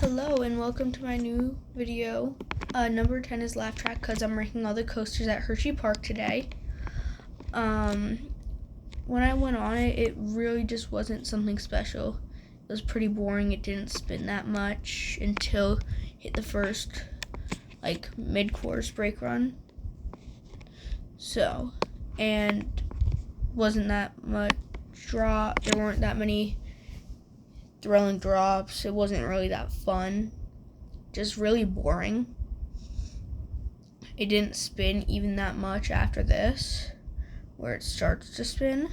Hello and welcome to my new video. Number 10 is laugh track because I'm ranking all the coasters at Hersheypark today. When I went on it, it really just wasn't something special. It was pretty boring. It didn't spin that much until hit the first mid-course brake run. And wasn't that much drop. There weren't that many thrilling drops. It wasn't really that fun. Just really boring. It didn't spin even that much after this, where it starts to spin.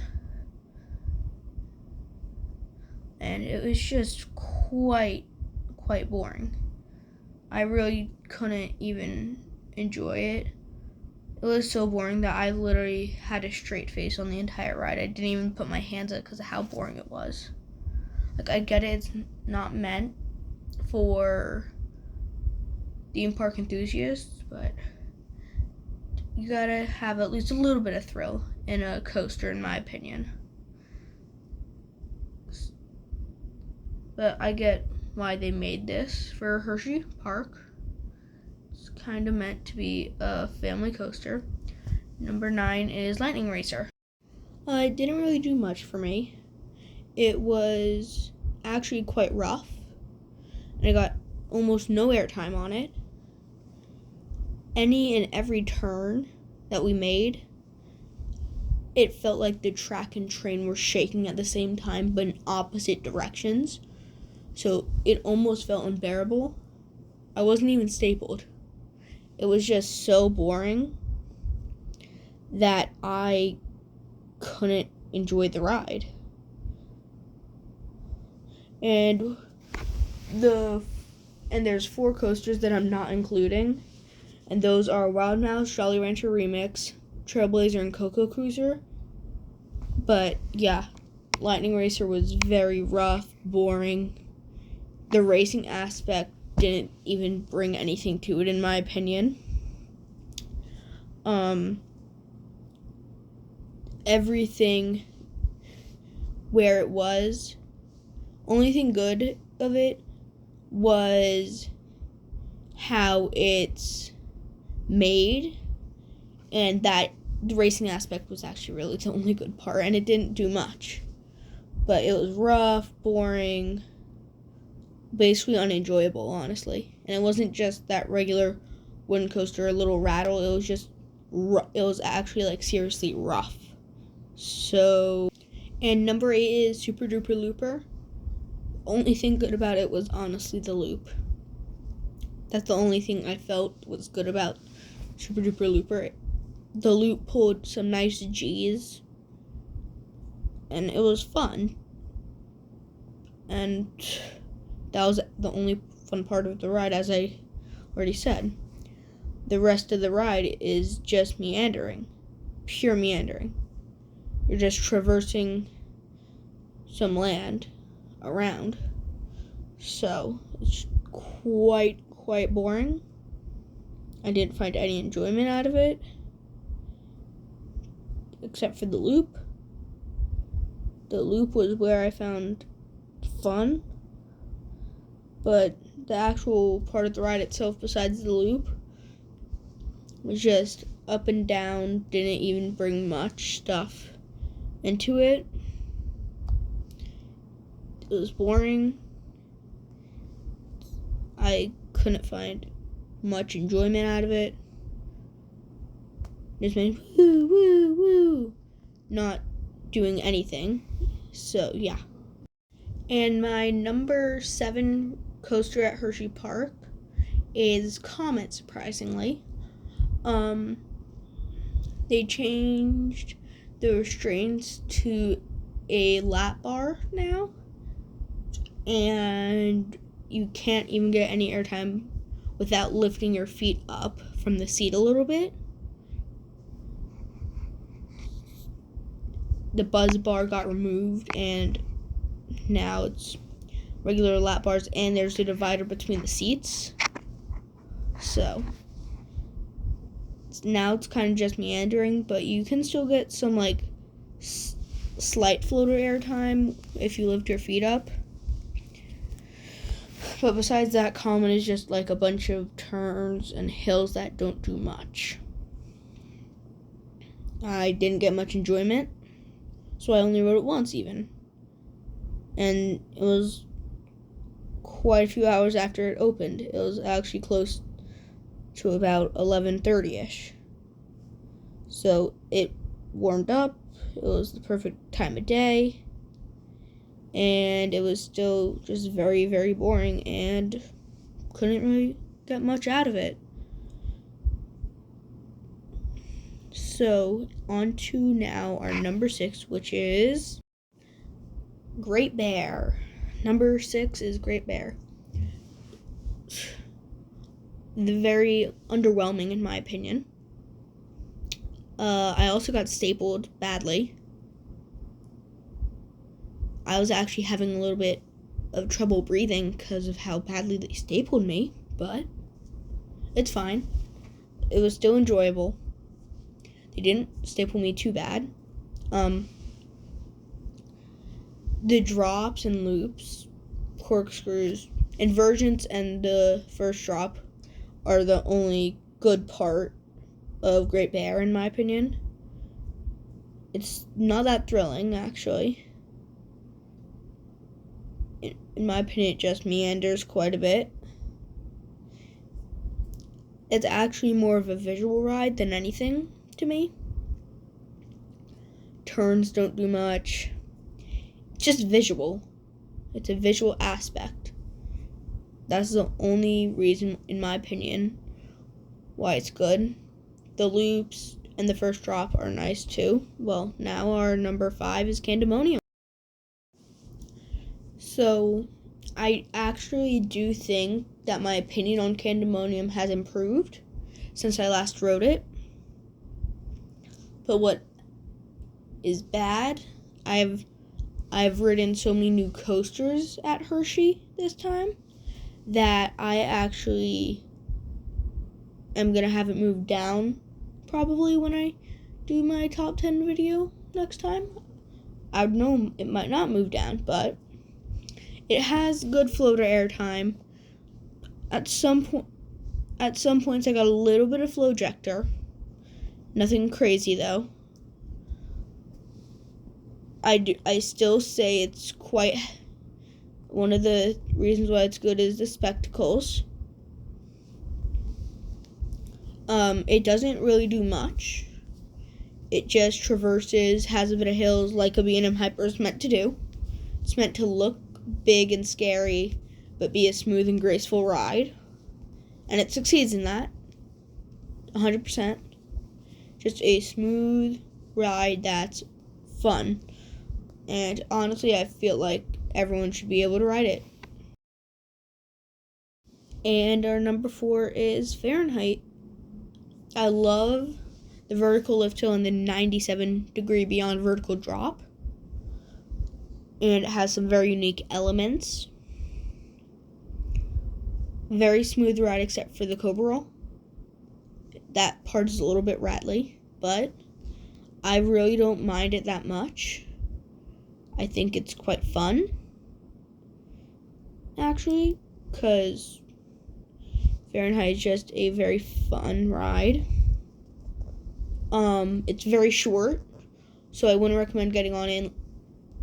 And it was just quite boring. I really couldn't even enjoy it. It was so boring that I literally had a straight face on the entire ride. I didn't even put my hands up because of how boring it was. I get it, it's not meant for theme park enthusiasts, but you gotta have at least a little bit of thrill in a coaster, in my opinion. But I get why they made this for Hersheypark. It's kind of meant to be a family coaster. Number 9 is Lightning Racer. It didn't really do much for me. It was actually quite rough, and I got almost no airtime on it. Any and every turn that we made, it felt like the track and train were shaking at the same time, but in opposite directions. So it almost felt unbearable. I wasn't even stapled. It was just so boring that I couldn't enjoy the ride. And there's 4 coasters that I'm not including, and those are Wild Mouse, Jolly Rancher Remix, Trailblazer, and Coco Cruiser. But yeah, Lightning Racer was very rough, boring. The racing aspect didn't even bring anything to it, in my opinion. Everything where it was, only thing good of it was how it's made, and that the racing aspect was actually really the only good part, and it didn't do much. But it was rough, boring, basically unenjoyable, honestly. And it wasn't just that regular wooden coaster, a little rattle. It was just, it was actually seriously rough. So, and number 8 is Super Duper Looper. Only thing good about it was honestly the loop. That's the only thing I felt was good about Super Duper Looper. The loop pulled some nice G's, and it was fun. And that was the only fun part of the ride, as I already said. The rest of the ride is just meandering. Pure meandering. You're just traversing some land around. So, it's quite boring. I didn't find any enjoyment out of it, except for the loop. The loop was where I found fun, but the actual part of the ride itself, besides the loop, was just up and down, didn't even bring much stuff into it. It was boring. I couldn't find much enjoyment out of it. Just made woo, woo, woo, not doing anything. So, yeah. And my number 7 coaster at Hersheypark is Comet, surprisingly. They changed the restraints to a lap bar now, and you can't even get any airtime without lifting your feet up from the seat a little bit. The buzz bar got removed, and now it's regular lap bars, and there's a divider between the seats. So now it's kind of just meandering, but you can still get some slight floater airtime if you lift your feet up. But besides that, common is just like a bunch of turns and hills that don't do much. I didn't get much enjoyment, so I only rode it once even. And it was quite a few hours after it opened. It was actually close to about 11:30ish. So it warmed up. It was the perfect time of day. And it was still just very, very boring and couldn't really get much out of it. So, on to now our number 6, which is Great Bear. Number 6 is Great Bear. Very underwhelming in my opinion. I also got stapled badly. I was actually having a little bit of trouble breathing because of how badly they stapled me, but it's fine. It was still enjoyable. They didn't staple me too bad. The drops and loops, corkscrews, inversions, and the first drop are the only good part of Great Bear, in my opinion. It's not that thrilling, actually. In my opinion, it just meanders quite a bit. It's actually more of a visual ride than anything to me. Turns don't do much. It's just visual. It's a visual aspect. That's the only reason, in my opinion, why it's good. The loops and the first drop are nice too. Well, now our number 5 is Candemonium. So, I actually do think that my opinion on Candemonium has improved since I last rode it. But what is bad, I've ridden so many new coasters at Hershey this time that I actually am going to have it moved down probably when I do my top 10 video next time. I know it might not move down, but it has good flow to air time. At some points I got a little bit of flow ejector. Nothing crazy though. I still say it's quite, one of the reasons why it's good is the spectacles. It doesn't really do much. It just traverses, has a bit of hills like a B&M Hyper is meant to do. It's meant to look big and scary, but be a smooth and graceful ride. And it succeeds in that. 100%. Just a smooth ride that's fun. And honestly, I feel like everyone should be able to ride it. And our number 4 is Fahrenheit. I love the vertical lift hill and the 97-degree beyond vertical drop. And it has some very unique elements. Very smooth ride except for the Cobra roll. That part is a little bit rattly, but I really don't mind it that much. I think it's quite fun, actually, because Fahrenheit is just a very fun ride. It's very short, so I wouldn't recommend getting on it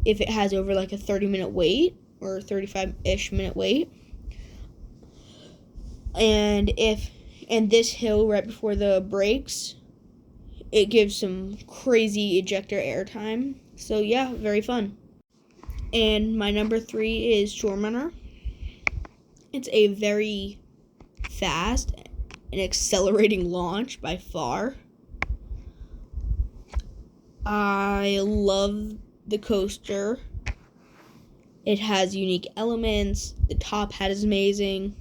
if it has over like a 30-minute wait or 35-ish minute wait. And this hill right before the brakes, it gives some crazy ejector air time. So yeah, very fun. And my number 3 is Shor Runner. It's a very fast and accelerating launch by far. I love the coaster. It has unique elements. The top hat is amazing.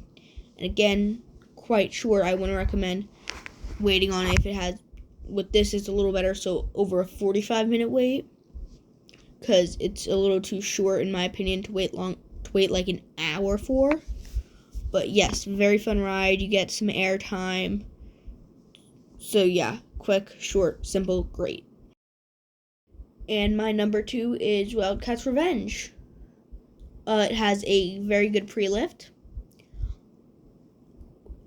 And again, quite short. I wouldn't recommend waiting on it if it has, with this it's a little better, so over a 45-minute wait, because it's a little too short in my opinion to wait like an hour for. But yes, very fun ride. You get some air time. So yeah, quick, short, simple, great. And my number 2 is Wildcat's Revenge. It has a very good pre-lift.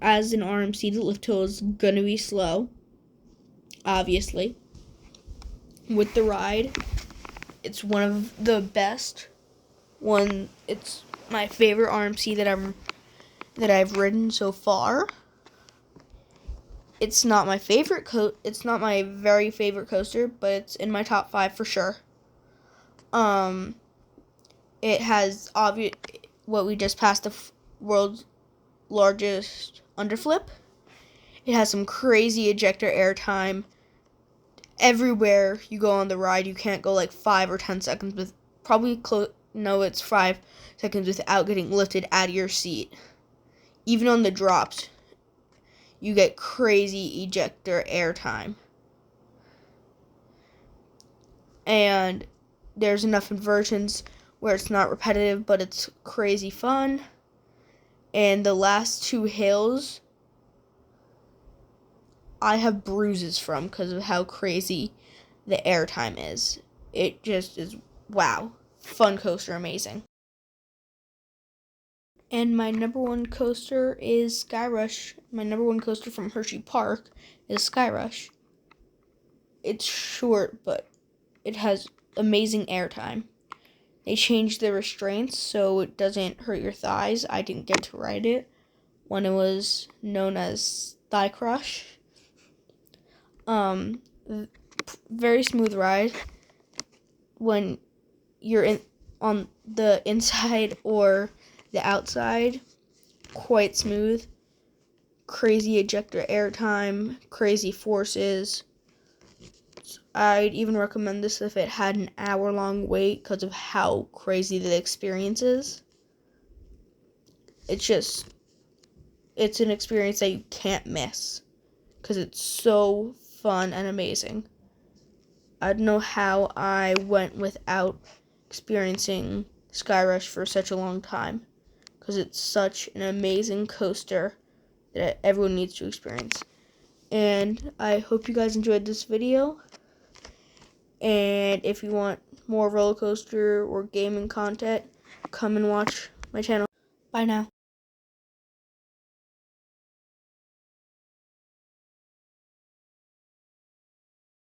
as an RMC, the lift hill is gonna be slow, obviously. With the ride, it's one of the best. It's my favorite RMC that I've ridden so far. It's not my favorite it's not my very favorite coaster, but it's in my top 5 for sure. It has what we just passed, the world's largest underflip. It has some crazy ejector air time. Everywhere you go on the ride, you can't go like 5 or 10 seconds with it's 5 seconds without getting lifted out of your seat. Even on the drops, you get crazy ejector air time. And there's enough inversions where it's not repetitive, but it's crazy fun. And the last 2 hills, I have bruises from because of how crazy the airtime is. It just is, wow. Fun coaster, amazing. And my number 1 coaster is Sky Rush. My number 1 coaster from Hersheypark is Sky Rush. It's short, but it has amazing airtime. They changed the restraints so it doesn't hurt your thighs. I didn't get to ride it when it was known as Thigh Crush. Very smooth ride when you're on the inside or the outside. Quite smooth. Crazy ejector air time, crazy forces. I'd even recommend this if it had an hour-long wait because of how crazy the experience is. It's an experience that you can't miss because it's so fun and amazing. I don't know how I went without experiencing Sky Rush for such a long time because it's such an amazing coaster that everyone needs to experience. And I hope you guys enjoyed this video. And if you want more roller coaster or gaming content, come and watch my channel. Bye now.